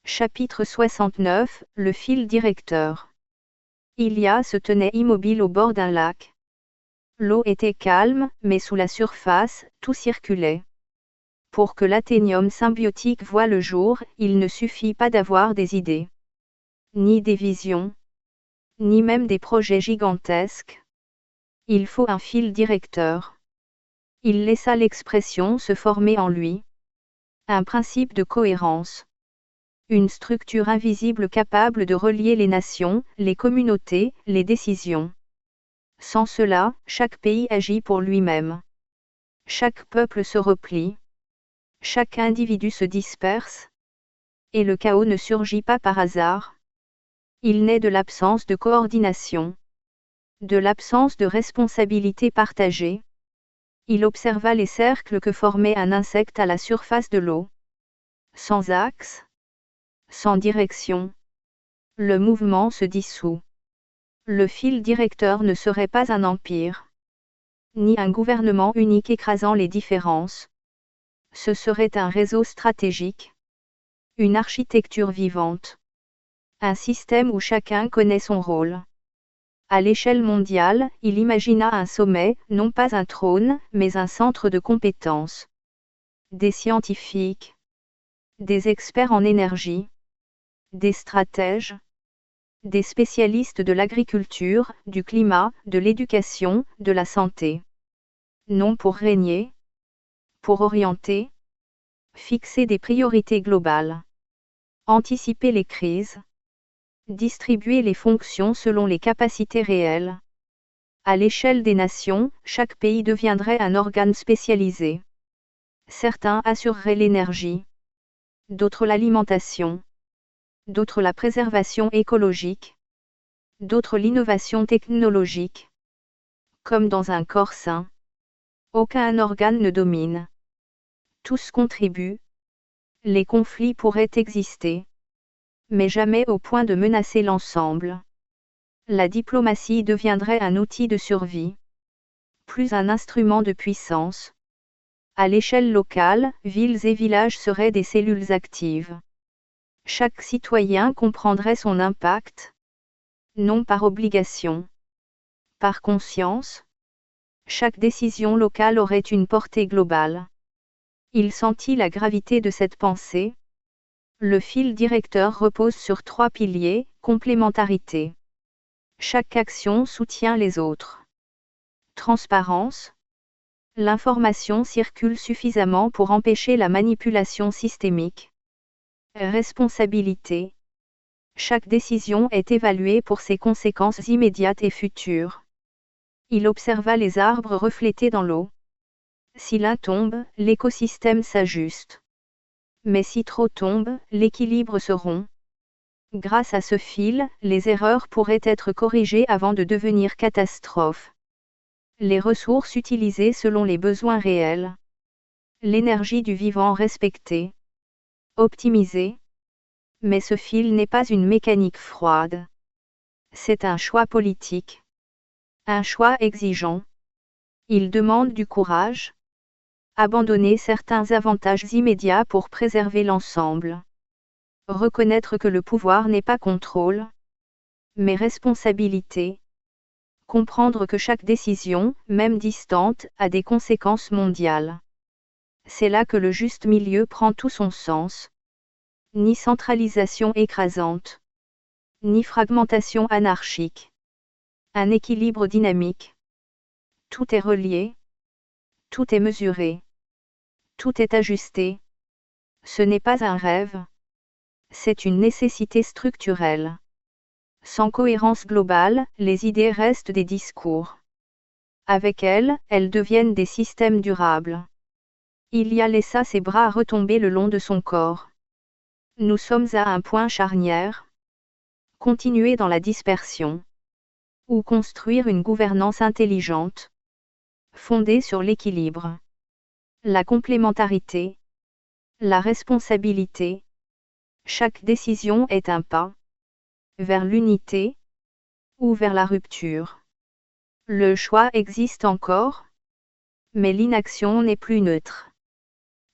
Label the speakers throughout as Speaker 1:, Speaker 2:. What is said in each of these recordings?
Speaker 1: Chapitre 69, le fil directeur. Ilia se tenait immobile au bord d'un lac. L'eau était calme, mais sous la surface, tout circulait. Pour que l'athénium symbiotique voie le jour, il ne suffit pas d'avoir des idées. Ni des visions. Ni même des projets gigantesques. Il faut un fil directeur. Il laissa l'expression se former en lui. Un principe de cohérence. Une structure invisible capable de relier les nations, les communautés, les décisions. Sans cela, chaque pays agit pour lui-même. Chaque peuple se replie. Chaque individu se disperse. Et le chaos ne surgit pas par hasard. Il naît de l'absence de coordination. De l'absence de responsabilité partagée. Il observa les cercles que formait un insecte à la surface de l'eau. Sans axe. Sans direction. Le mouvement se dissout. Le fil directeur ne serait pas un empire. Ni un gouvernement unique écrasant les différences. Ce serait un réseau stratégique. Une architecture vivante. Un système où chacun connaît son rôle. À l'échelle mondiale, il imagina un sommet, non pas un trône, mais un centre de compétences. Des scientifiques. Des experts en énergie. Des stratèges. Des spécialistes de l'agriculture, du climat, de l'éducation, de la santé. Non pour régner. Pour orienter. Fixer des priorités globales. Anticiper les crises. Distribuer les fonctions selon les capacités réelles. À l'échelle des nations, chaque pays deviendrait un organe spécialisé. Certains assureraient l'énergie. D'autres l'alimentation. D'autres la préservation écologique. D'autres l'innovation technologique. Comme dans un corps sain. Aucun organe ne domine. Tous contribuent. Les conflits pourraient exister. Mais jamais au point de menacer l'ensemble. La diplomatie deviendrait un outil de survie. Plus un instrument de puissance. À l'échelle locale, villes et villages seraient des cellules actives. Chaque citoyen comprendrait son impact. Non par obligation. Par conscience. Chaque décision locale aurait une portée globale. Il sentit la gravité de cette pensée. Le fil directeur repose sur 3 piliers, complémentarité. Chaque action soutient les autres. Transparence. L'information circule suffisamment pour empêcher la manipulation systémique. Responsabilité. Chaque décision est évaluée pour ses conséquences immédiates et futures. Il observa les arbres reflétés dans l'eau. Si l'un tombe, l'écosystème s'ajuste. Mais si trop tombe, l'équilibre se rompt. Grâce à ce fil, les erreurs pourraient être corrigées avant de devenir catastrophes. Les ressources utilisées selon les besoins réels. L'énergie du vivant respectée. Optimisée. Mais ce fil n'est pas une mécanique froide. C'est un choix politique. Un choix exigeant. Il demande du courage. Abandonner certains avantages immédiats pour préserver l'ensemble. Reconnaître que le pouvoir n'est pas contrôle, mais responsabilité. Comprendre que chaque décision, même distante, a des conséquences mondiales. C'est là que le juste milieu prend tout son sens. Ni centralisation écrasante. Ni fragmentation anarchique. Un équilibre dynamique. Tout est relié. Tout est mesuré. Tout est ajusté. Ce n'est pas un rêve. C'est une nécessité structurelle. Sans cohérence globale, les idées restent des discours. Avec elles, elles deviennent des systèmes durables. Ilia laissa ses bras retomber le long de son corps. Nous sommes à un point charnière. Continuer dans la dispersion. Ou construire une gouvernance intelligente. Fondée sur l'équilibre. La complémentarité. La responsabilité. Chaque décision est un pas. Vers l'unité. Ou vers la rupture. Le choix existe encore. Mais l'inaction n'est plus neutre.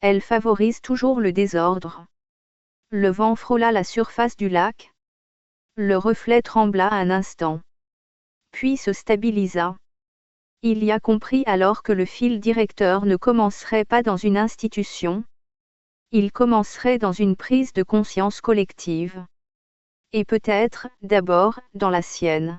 Speaker 1: Elle favorise toujours le désordre. Le vent frôla la surface du lac. Le reflet trembla un instant. Puis se stabilisa. Ilia comprit alors que le fil directeur ne commencerait pas dans une institution. Il commencerait dans une prise de conscience collective. Et peut-être, d'abord, dans la sienne.